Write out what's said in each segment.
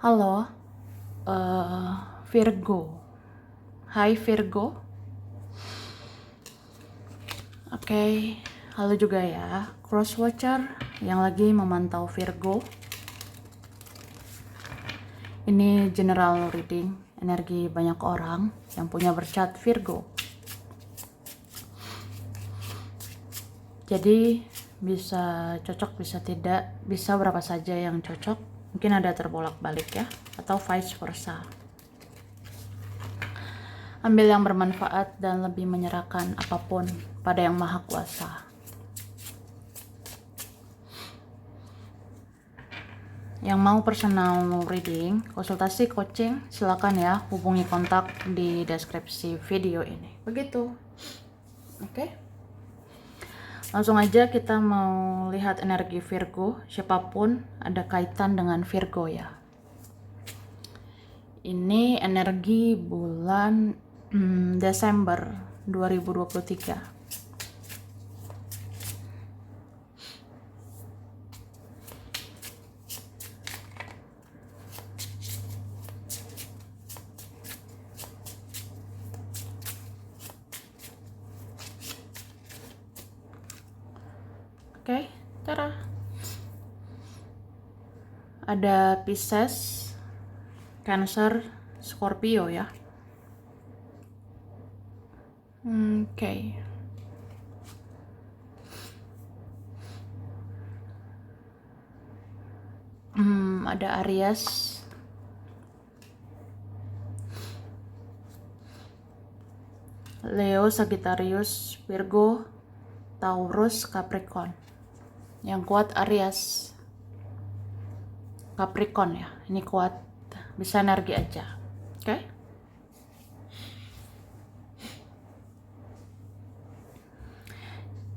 Halo, eh, Virgo. Hai Virgo. Oke, halo juga ya, Crosswatcher yang lagi memantau Virgo. Ini general reading, energi banyak orang yang punya bercat Virgo. Jadi bisa cocok, bisa tidak, bisa berapa saja yang cocok. Mungkin ada terbolak-balik ya, atau vice versa. Ambil yang bermanfaat dan lebih menyerahkan apapun pada Yang Maha Kuasa. Yang mau personal reading, konsultasi coaching, silakan ya hubungi kontak di deskripsi video ini. Begitu. Oke. Langsung aja kita mau lihat energi Virgo, siapapun ada kaitan dengan Virgo ya. Ini energi bulan Desember 2023. Oke, Tara. Ada Pisces, Cancer, Scorpio ya. Oke. Ada Aries, Leo, Sagittarius, Virgo, Taurus, Capricorn. Yang kuat Aries, Capricorn ya. Ini kuat, bisa energi aja. Oke.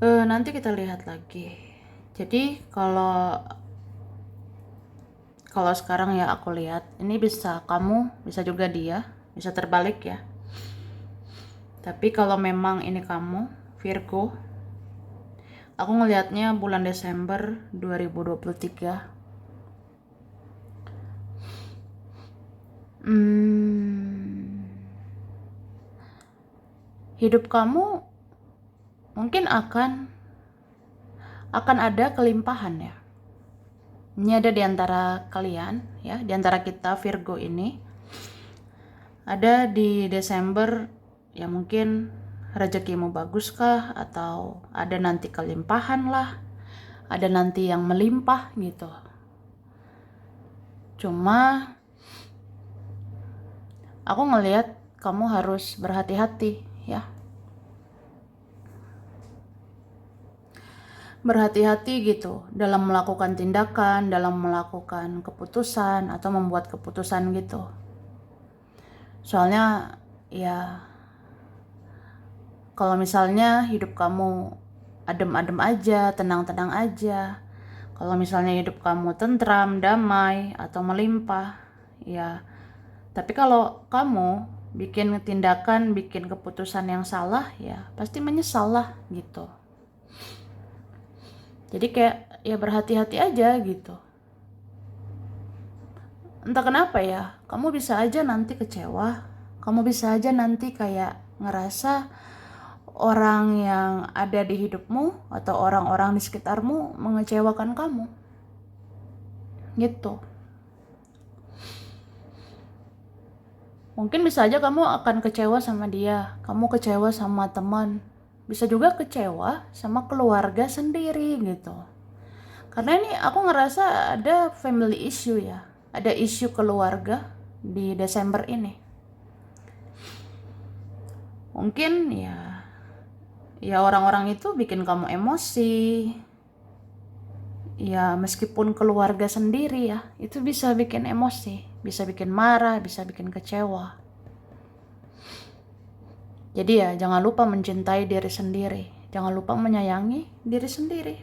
Nanti kita lihat lagi. Jadi kalau sekarang ya aku lihat, ini bisa kamu, bisa juga dia, bisa terbalik ya. Tapi kalau memang ini kamu, Virgo, aku ngelihatnya bulan Desember 2023. Hidup kamu mungkin akan ada kelimpahan ya. Ini ada di antara kalian ya, di antara kita Virgo ini. Ada di Desember ya, mungkin rezekimu bagus kah, atau ada nanti kelimpahan lah, ada nanti yang melimpah gitu. Cuma aku ngelihat kamu harus berhati-hati ya. Berhati-hati gitu dalam melakukan tindakan, dalam melakukan keputusan atau membuat keputusan gitu. Soalnya ya, kalau misalnya hidup kamu adem-adem aja, tenang-tenang aja, kalau misalnya hidup kamu tentram, damai, atau melimpah, ya. Tapi kalau kamu bikin tindakan, bikin keputusan yang salah, ya pasti menyesal lah gitu. Jadi kayak ya berhati-hati aja gitu. Entah kenapa ya, kamu bisa aja nanti kecewa, kamu bisa aja nanti kayak ngerasa orang yang ada di hidupmu atau orang-orang di sekitarmu mengecewakan kamu. Gitu. Mungkin bisa aja kamu akan kecewa sama dia, kamu kecewa sama teman, bisa juga kecewa sama keluarga sendiri gitu. Karena ini aku ngerasa ada family issue ya, ada isu keluarga di Desember ini. Mungkin ya orang-orang itu bikin kamu emosi. Ya meskipun keluarga sendiri ya, itu bisa bikin emosi, bisa bikin marah, bisa bikin kecewa. Jadi ya jangan lupa mencintai diri sendiri, jangan lupa menyayangi diri sendiri.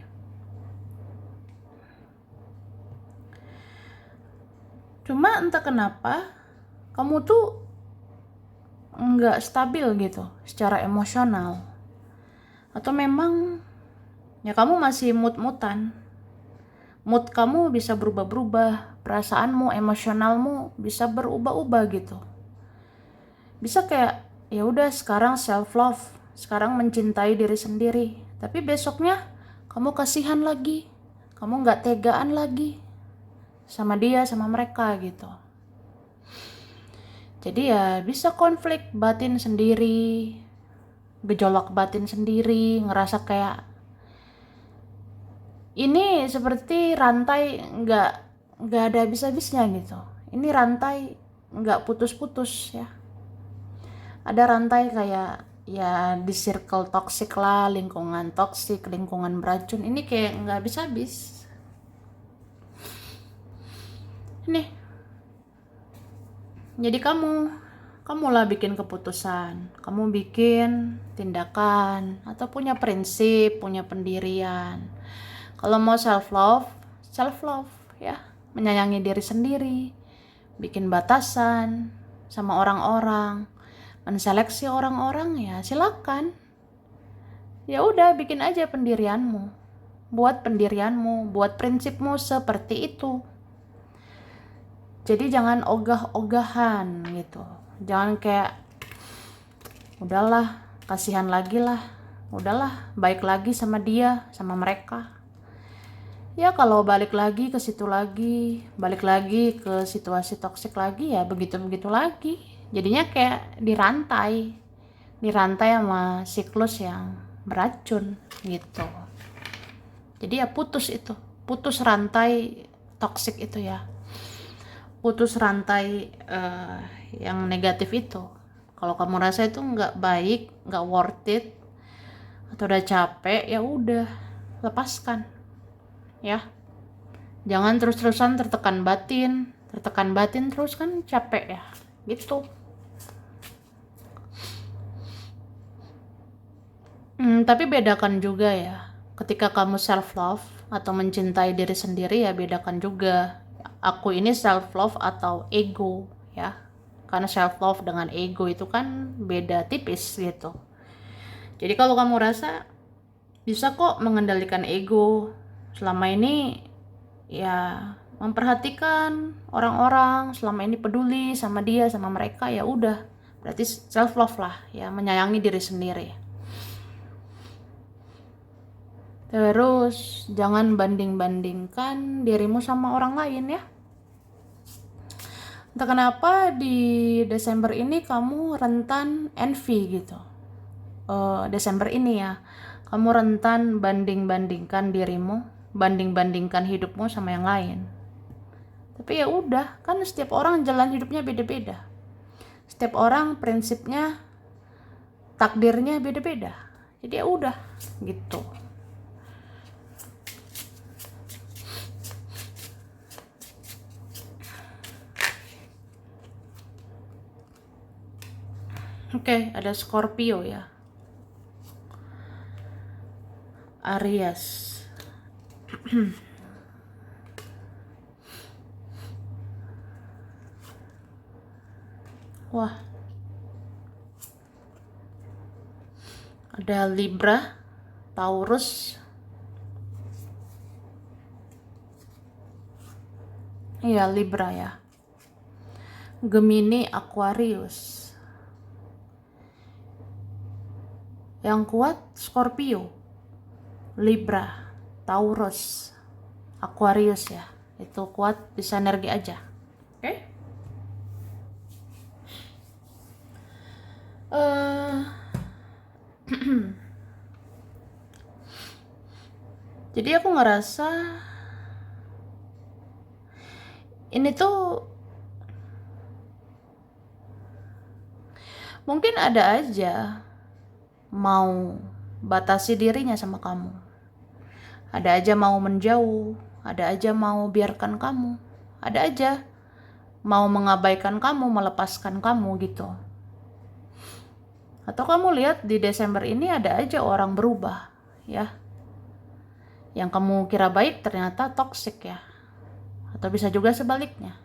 Cuma entah kenapa kamu tuh nggak stabil gitu secara emosional, atau memang ya kamu masih mut-mutan, mood kamu bisa berubah-berubah, perasaanmu, emosionalmu bisa berubah-ubah gitu. Bisa kayak ya udah sekarang self love, sekarang mencintai diri sendiri, tapi besoknya kamu kasihan lagi, kamu nggak tegaan lagi sama dia, sama mereka gitu. Jadi ya bisa konflik batin sendiri, gejolak batin sendiri, ngerasa kayak ini seperti rantai nggak ada habis-habisnya gitu. Ini rantai nggak putus-putus ya. Ada rantai kayak ya di circle toxic lah, lingkungan toxic, lingkungan beracun. Ini kayak nggak habis-habis. Nih, jadi kamulah bikin keputusan, kamu bikin tindakan atau punya prinsip, punya pendirian. Kalau mau self love ya, menyayangi diri sendiri, bikin batasan sama orang-orang, menseleksi orang-orang ya silakan. Ya udah bikin aja pendirianmu. Buat prinsipmu seperti itu. Jadi jangan ogah-ogahan gitu. Jangan kayak udahlah, kasihan lagi lah. Udahlah, baik lagi sama dia, sama mereka. Ya kalau balik lagi ke situ lagi, balik lagi ke situasi toksik lagi ya begitu-begitu lagi. Jadinya kayak dirantai sama siklus yang beracun gitu. Jadi ya putus rantai toksik itu ya. Putus rantai yang negatif itu. Kalau kamu rasa itu nggak baik, nggak worth it, atau udah capek, ya udah lepaskan, ya. Jangan terus-terusan tertekan batin terus kan capek ya, gitu. Tapi bedakan juga ya, ketika kamu self love atau mencintai diri sendiri ya bedakan juga. Aku ini self love atau ego ya. Karena self love dengan ego itu kan beda tipis gitu. Jadi kalau kamu rasa bisa kok mengendalikan ego, selama ini ya memperhatikan orang-orang, selama ini peduli sama dia, sama mereka, ya udah berarti self love lah ya, menyayangi diri sendiri. Terus jangan banding-bandingkan dirimu sama orang lain ya. Entah kenapa di Desember ini kamu rentan envy gitu. Desember ini ya, kamu rentan banding-bandingkan dirimu, banding-bandingkan hidupmu sama yang lain. Tapi ya udah, kan setiap orang jalan hidupnya beda-beda. Setiap orang prinsipnya, takdirnya beda-beda. Jadi ya udah gitu. Oke, ada Scorpio ya. Aries. Wah. Ada Libra, Taurus. Iya, Libra ya. Gemini, Aquarius. Yang kuat Scorpio, Libra, Taurus, Aquarius ya. Itu kuat, bisa energi aja. Oke? Jadi aku ngerasa ini tuh mungkin ada aja mau batasi dirinya sama kamu. Ada aja mau menjauh, ada aja mau biarkan kamu, ada aja mau mengabaikan kamu, melepaskan kamu gitu. Atau kamu lihat di Desember ini ada aja orang berubah ya. Yang kamu kira baik ternyata toksik ya. Atau bisa juga sebaliknya.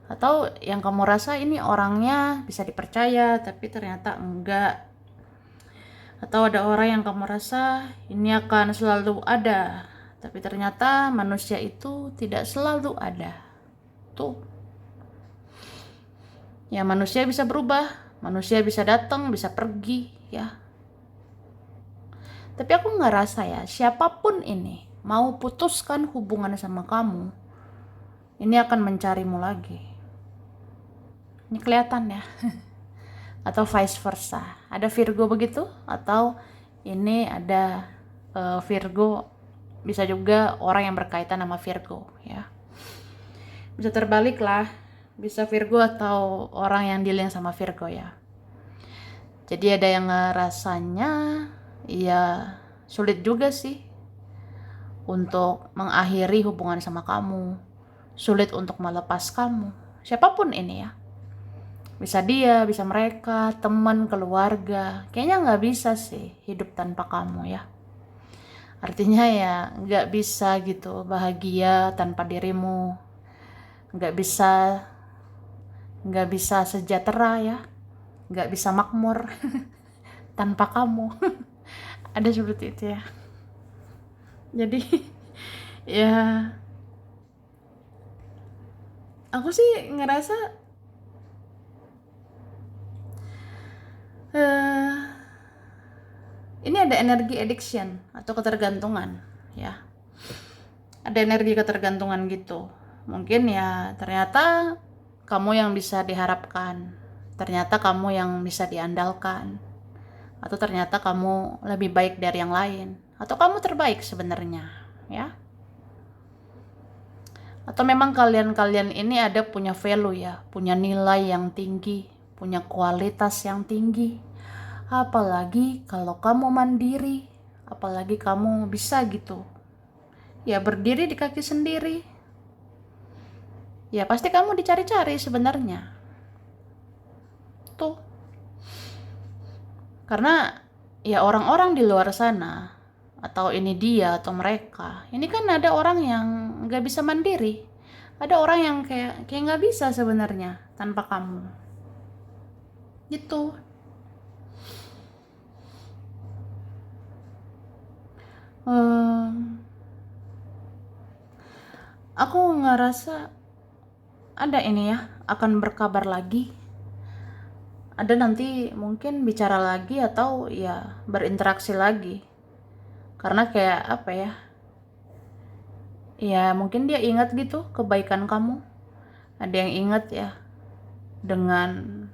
Atau yang kamu rasa ini orangnya bisa dipercaya tapi ternyata enggak. Atau ada orang yang kamu rasa ini akan selalu ada Tapi ternyata manusia itu tidak selalu ada. Tuh. Ya, manusia bisa berubah, manusia bisa datang, bisa pergi, ya. Tapi aku ngerasa ya, siapapun ini mau putuskan hubungan sama kamu, ini akan mencarimu lagi. Ini kelihatan ya. Atau vice versa. Ada Virgo begitu, atau ini ada Virgo, bisa juga orang yang berkaitan sama Virgo, ya. Bisa terbalik lah, bisa Virgo atau orang yang dealing sama Virgo, ya. Jadi ada yang rasanya ya sulit juga sih untuk mengakhiri hubungan sama kamu, sulit untuk melepas kamu, siapapun ini ya. Bisa dia, bisa mereka, teman, keluarga. Kayaknya nggak bisa sih hidup tanpa kamu, ya. Artinya ya nggak bisa gitu bahagia tanpa dirimu, nggak bisa sejahtera, ya, nggak bisa makmur tanpa kamu. Ada seperti itu ya. Jadi ya aku sih ngerasa ini ada energi addiction atau ketergantungan, ya. Ada energi ketergantungan gitu. Mungkin ya ternyata kamu yang bisa diharapkan, ternyata kamu yang bisa diandalkan, atau ternyata kamu lebih baik dari yang lain, atau kamu terbaik sebenarnya, ya. Atau memang kalian ini ada punya value, ya, punya nilai yang tinggi, punya kualitas yang tinggi. Apalagi kalau kamu mandiri, apalagi kamu bisa gitu, ya, berdiri di kaki sendiri. Ya pasti kamu dicari-cari sebenarnya. Tuh. Karena ya orang-orang di luar sana, atau ini dia atau mereka, ini kan ada orang yang gak bisa mandiri. Ada orang yang kayak gak bisa sebenarnya tanpa kamu. Gitu. Aku ngerasa ada ini ya, akan berkabar lagi. Ada nanti mungkin bicara lagi atau ya berinteraksi lagi. Karena kayak apa ya, ya mungkin dia ingat gitu kebaikan kamu. Ada yang ingat ya dengan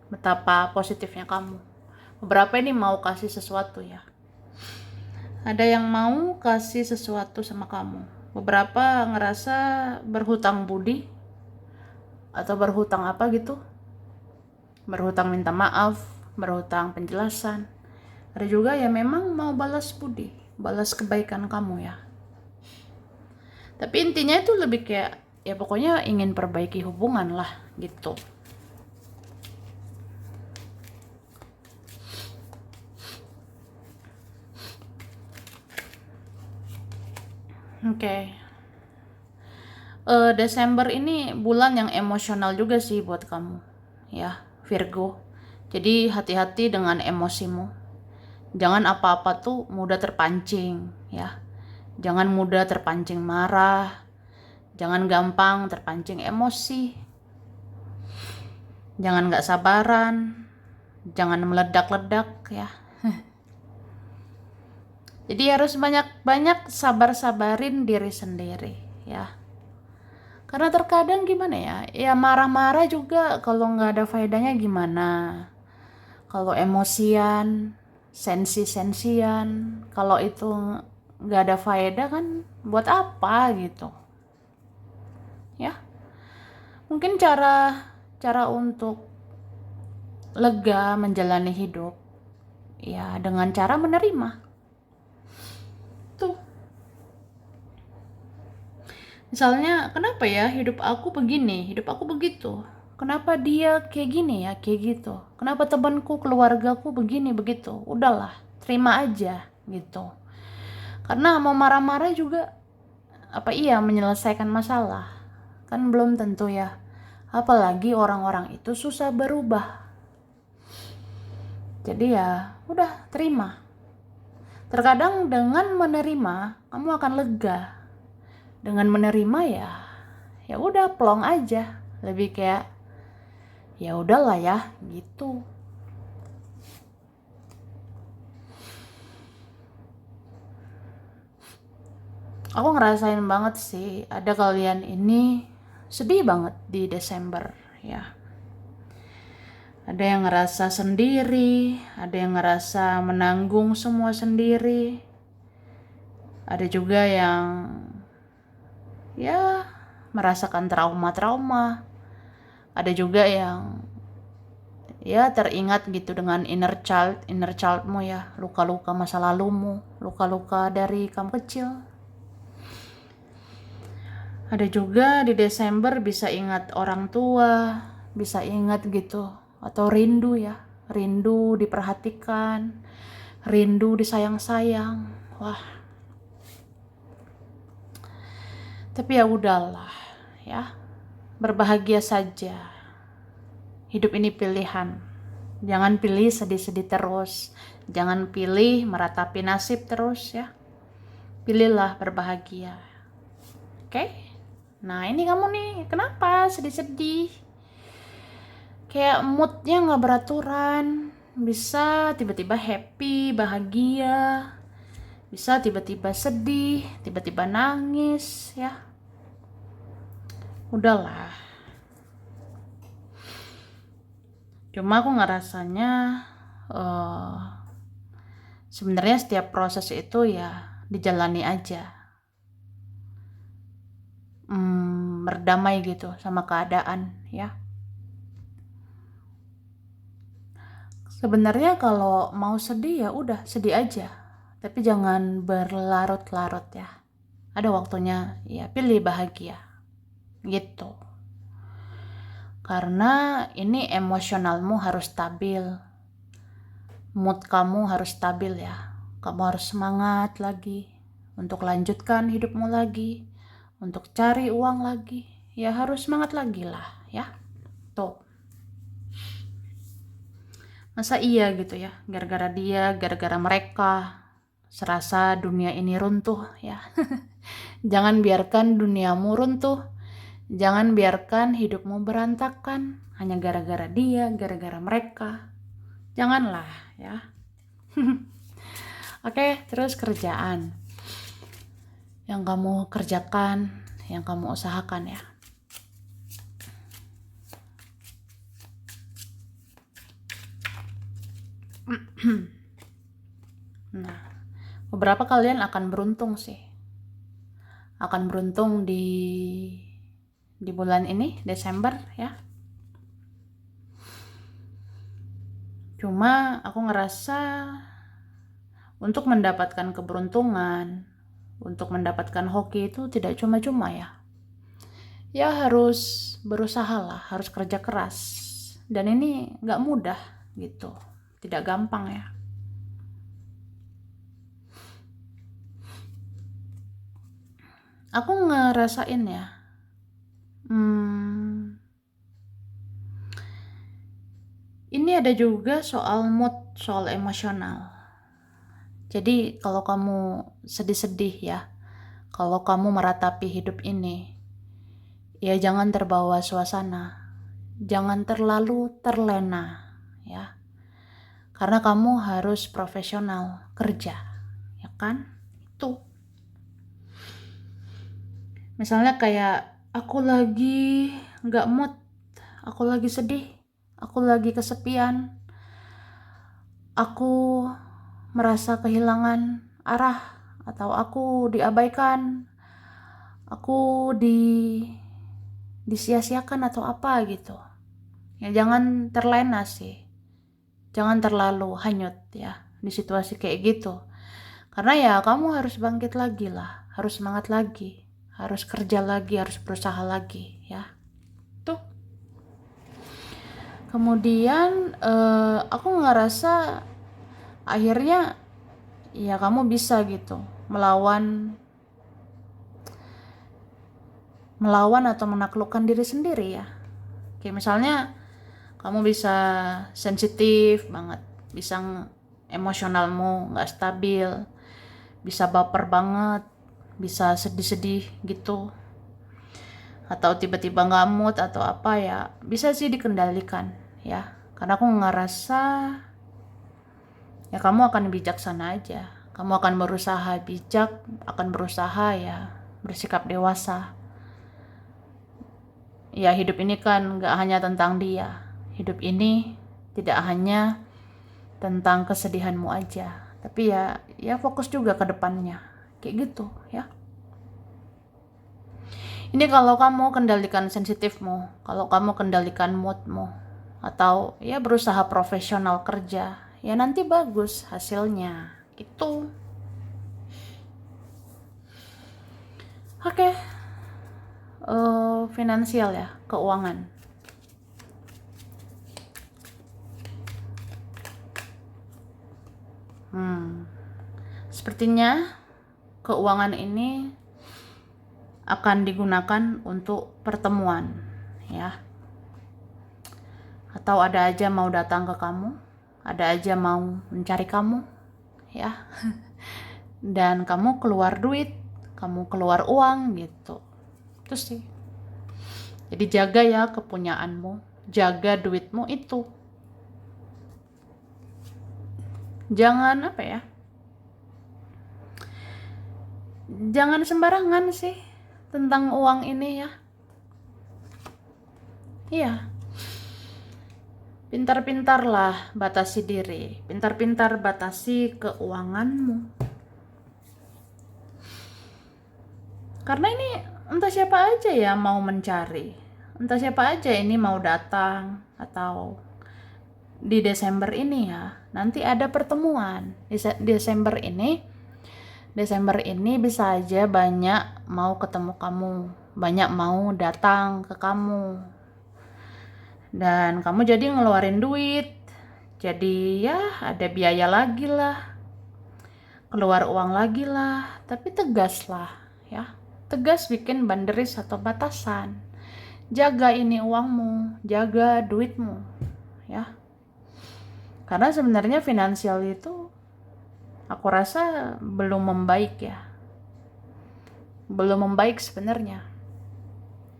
betapa positifnya kamu. Beberapa ini mau kasih sesuatu, ya. Ada yang mau kasih sesuatu sama kamu. Beberapa ngerasa berhutang budi atau berhutang apa gitu. Berhutang minta maaf, berhutang penjelasan. Ada juga ya memang mau balas budi, balas kebaikan kamu, ya. Tapi intinya itu lebih kayak ya pokoknya ingin perbaiki hubungan lah gitu. Oke. Desember ini bulan yang emosional juga sih buat kamu, ya, Virgo. Jadi hati-hati dengan emosimu. Jangan apa-apa tuh mudah terpancing, ya. Jangan mudah terpancing marah. Jangan gampang terpancing emosi. Jangan gak sabaran. Jangan meledak-ledak, ya. Jadi harus banyak-banyak sabar-sabarin diri sendiri, ya. Karena terkadang gimana ya, ya marah-marah juga kalau nggak ada faedahnya gimana. Kalau emosian, sensi-sensian, kalau itu nggak ada faedah kan buat apa gitu. Ya, mungkin cara untuk lega menjalani hidup, ya dengan cara menerima. Tuh. Misalnya, kenapa ya hidup aku begini, hidup aku begitu? Kenapa dia kayak gini ya, kayak gitu? Kenapa temanku, keluargaku begini, begitu? Udahlah, terima aja gitu. Karena mau marah-marah juga, apa iya menyelesaikan masalah? Kan belum tentu ya. Apalagi orang-orang itu susah berubah. Jadi ya, udah terima. Terkadang dengan menerima kamu akan lega. Dengan menerima ya udah plong aja. Lebih kayak ya udahlah ya gitu. Aku ngerasain banget sih, ada kalian ini sedih banget di Desember ya. Ada yang ngerasa sendiri, ada yang ngerasa menanggung semua sendiri. Ada juga yang ya merasakan trauma-trauma. Ada juga yang ya teringat gitu dengan inner childmu ya, luka-luka masa lalumu, luka-luka dari kamu kecil. Ada juga di Desember bisa ingat orang tua, bisa ingat gitu, atau rindu ya, rindu diperhatikan, rindu disayang-sayang. Wah, tapi ya udahlah ya, berbahagia saja. Hidup ini pilihan. Jangan pilih sedih-sedih terus, jangan pilih meratapi nasib terus ya. Pilihlah berbahagia. Oke? Nah ini kamu nih, kenapa sedih-sedih? Kayak moodnya gak beraturan. Bisa tiba-tiba happy, bahagia. Bisa tiba-tiba sedih, tiba-tiba nangis ya. Udahlah. Cuma aku ngerasanya sebenarnya setiap proses itu ya dijalani aja. Berdamai gitu sama keadaan ya. Sebenarnya kalau mau sedih ya udah sedih aja, tapi jangan berlarut-larut ya. Ada waktunya ya pilih bahagia gitu. Karena ini emosionalmu harus stabil, mood kamu harus stabil ya. Kamu harus semangat lagi untuk lanjutkan hidupmu lagi, untuk cari uang lagi, ya harus semangat lagi lah ya. Tuh. Masa iya gitu ya, gara-gara dia, gara-gara mereka, serasa dunia ini runtuh ya. Jangan biarkan duniamu runtuh, jangan biarkan hidupmu berantakan, hanya gara-gara dia, gara-gara mereka. Janganlah ya. Oke, terus kerjaan. Yang kamu kerjakan, yang kamu usahakan ya. Nah, beberapa kalian akan beruntung sih. Akan beruntung di bulan ini, Desember ya. Cuma aku ngerasa untuk mendapatkan keberuntungan, untuk mendapatkan hoki itu tidak cuma-cuma ya. Ya harus berusaha lah, harus kerja keras. Dan ini gak mudah gitu, tidak gampang ya. Aku ngerasain ya, ini ada juga soal mood, soal emosional. Jadi kalau kamu sedih-sedih ya, kalau kamu meratapi hidup ini, ya jangan terbawa suasana, jangan terlalu terlena ya. Karena kamu harus profesional kerja, ya kan? Itu. Misalnya kayak aku lagi gak mood, aku lagi sedih, aku lagi kesepian, aku merasa kehilangan arah, atau aku diabaikan, aku disia-siakan atau apa gitu. Ya jangan terlena sih. Jangan terlalu hanyut ya di situasi kayak gitu. Karena ya kamu harus bangkit lagi lah, harus semangat lagi, harus kerja lagi, harus berusaha lagi ya. Tuh. Kemudian aku ngerasa akhirnya ya kamu bisa gitu melawan atau menaklukkan diri sendiri ya. Kayak misalnya kamu bisa sensitif banget, bisa emosionalmu nggak stabil, bisa baper banget, bisa sedih-sedih gitu, atau tiba-tiba nggak mood atau apa ya, bisa sih dikendalikan ya. Karena aku ngerasa ya kamu akan bijaksana aja, kamu akan berusaha bijak, akan berusaha ya bersikap dewasa. Ya hidup ini kan nggak hanya tentang dia, hidup ini tidak hanya tentang kesedihanmu aja, tapi ya fokus juga ke depannya, kayak gitu ya. Ini kalau kamu kendalikan sensitifmu, kalau kamu kendalikan moodmu, atau ya berusaha profesional kerja, ya nanti bagus hasilnya gitu. Oke. Finansial ya, keuangan. Sepertinya keuangan ini akan digunakan untuk pertemuan ya, atau ada aja mau datang ke kamu, ada aja mau mencari kamu ya, dan kamu keluar duit, kamu keluar uang gitu. Terus sih, jadi jaga ya kepunyaanmu, jaga duitmu itu, jangan apa ya, jangan sembarangan sih tentang uang ini ya. Iya, pintar-pintarlah batasi diri, pintar-pintar batasi keuanganmu. Karena ini entah siapa aja ya mau mencari, entah siapa aja ini mau datang, atau di Desember ini ya, nanti ada pertemuan. Di Desember ini bisa aja banyak mau ketemu kamu, banyak mau datang ke kamu. Dan kamu jadi ngeluarin duit, jadi ya ada biaya lagi lah, keluar uang lagi lah, tapi tegas lah ya, tegas bikin banderis atau batasan, jaga ini uangmu, jaga duitmu ya, karena sebenarnya finansial itu aku rasa belum membaik ya, belum membaik sebenarnya,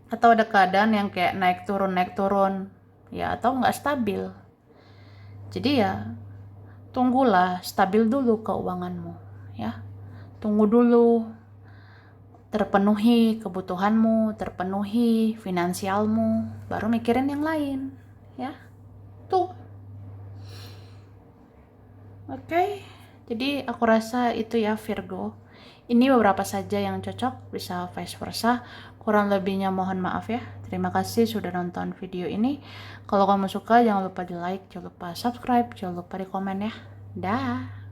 atau ada keadaan yang kayak naik turun ya, atau nggak stabil. Jadi ya tunggulah stabil dulu keuanganmu ya, tunggu dulu terpenuhi kebutuhanmu, terpenuhi finansialmu, baru mikirin yang lain ya. Tuh. Oke. Jadi aku rasa itu ya Virgo. Ini beberapa saja yang cocok, bisa vice versa. Kurang lebihnya mohon maaf ya. Terima kasih sudah nonton video ini. Kalau kamu suka jangan lupa di like, jangan lupa subscribe, jangan lupa di komen ya. Dah.